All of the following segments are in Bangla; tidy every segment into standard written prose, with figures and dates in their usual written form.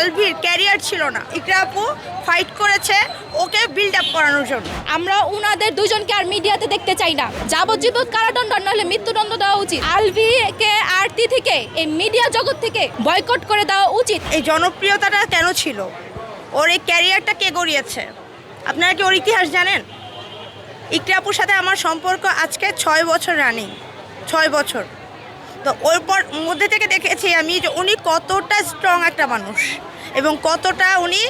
আলভির ক্যারিয়ার ছিল না। ইকরা আপু ফাইট করেছে ওকে বিল্ড আপ করানোর জন্য। আমরা উনাদের দুজনকে আর মিডিয়াতে দেখতে চাই না। যাবজ্জীবন কারাদণ্ড নাহলে মৃত্যুদণ্ড দেওয়া উচিত। আলভিকে আরতি থেকে এই মিডিয়া জগৎ থেকে বয়কট করে দেওয়া উচিত। এই জনপ্রিয়তাটা কেন ছিল, ওর এই ক্যারিয়ারটা কে গড়িয়েছে? আপনারা কি ওর ইতিহাস জানেন? ইকরা আপুর সাথে আমার সম্পর্ক আজকে 6 বছর রানিং, 6 বছর। তো ওর পর মধ্যে থেকে দেখেছি আমি যে উনি কতটা স্ট্রং একটা মানুষ এবং কতটা উনি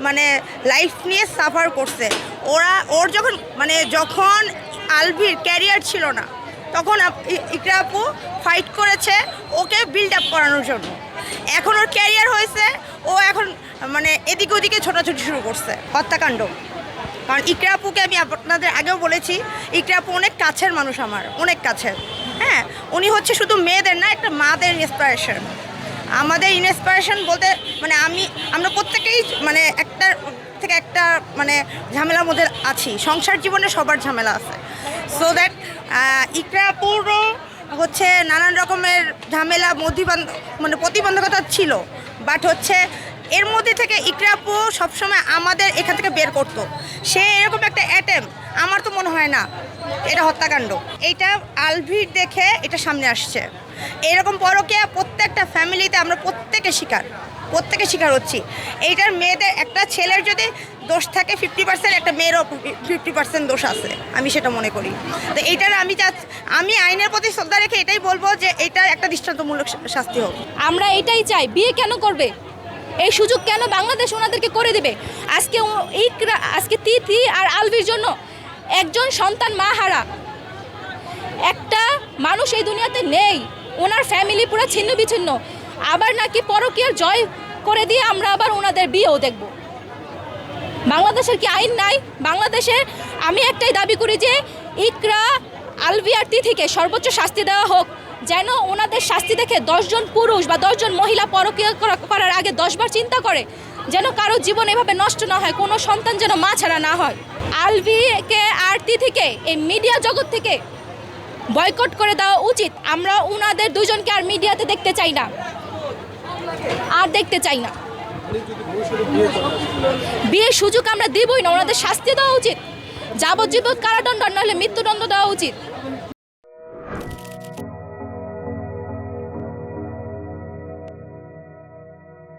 মানে লাইফ নিয়ে সাফার করছে। ওর যখন আলভির ক্যারিয়ার ছিল না তখন ইকরা আপু ফাইট করেছে ওকে বিল্ড আপ করানোর জন্য। এখন ওর ক্যারিয়ার হয়েছে, ও এখন এদিকে ওদিকে ছোটাছুটি শুরু করছে, হত্যাকাণ্ড। কারণ ইকরা আপুকে আমি আপনাদের আগেও বলেছি, ইকরা আপু অনেক কাছের মানুষ, আমার অনেক কাছের। হ্যাঁ, উনি হচ্ছে শুধু মেয়েদের না, একটা মাদের ইন্সপিরেশন। আমাদের ইন্সপিরেশন বলতে আমরা প্রত্যেকেই একটার থেকে একটা ঝামেলার মধ্যে আছি। সংসার জীবনে সবার ঝামেলা আছে। সো দ্যাট ইকরা আপুরও হচ্ছে নানান রকমের ঝামেলা প্রতিবন্ধকতা ছিল, বাট হচ্ছে এর মধ্যে থেকে ইকরা আপু সবসময় আমাদের এখান থেকে বের করতো। সে এরকম একটা অ্যাটেম্প, আমার তো মনে হয় না এটা হত্যাকাণ্ড। এইটা আলভির দেখে এটা সামনে আসছে। এরকম পরকীয়া প্রত্যেকটা ফ্যামিলিতে আমরা প্রত্যেকে শিকার হচ্ছি। এইটার মেয়েদের, একটা ছেলের যদি দোষ থাকে 50%, একটা মেয়েরও 50% দোষ আছে, আমি সেটা মনে করি। তো এইটার আমি আইনের প্রতি শ্রদ্ধা রেখে এটাই বলবো যে এটা একটা দৃষ্টান্তমূলক শাস্তি হোক। আমরা এটাই চাই। বিয়ে কেন করবে? এই সুযোগ কেন বাংলাদেশ ওনাদেরকে করে দেবে? আজকে তিথি আর আলভির জন্য একজন সন্তান মা হারা একটা মানুষ এই দুনিয়াতে নেই। ওনার ফ্যামিলি পুরো ছিন্ন বিচ্ছিন্ন। আবার নাকি পরকীয়ার জয় করে দিয়ে আমরা আবার ওনাদের বিয়েও দেখব। বাংলাদেশের কি আইন নাই? বাংলাদেশে আমি একটাই দাবি করি যে ইকরা, আলভি আর তিথিকে সর্বোচ্চ শাস্তি দেওয়া হোক, যেন ওনাদের শাস্তি দেখে 10 জন পুরুষ বা 10 জন মহিলা পরকীয়া করার আগে 10 বার চিন্তা করে, যেন কারো জীবন এভাবে নষ্ট না হয়, কোনো সন্তান যেন মা ছাড়া না হয়। আলভিকে আর তিথিকে এই মিডিয়া জগৎ থেকে বয়কট করে দেওয়া উচিত। আমরা উনাদের দুজনকে আর মিডিয়াতে দেখতে চাই না, আর দেখতে চাই না। বিয়ের সুযোগ আমরা দিবই না, ওনাদের শাস্তি দেওয়া উচিত। যাবজ্জীবন কারাদণ্ড নাহলে মৃত্যুদণ্ড দেওয়া উচিত।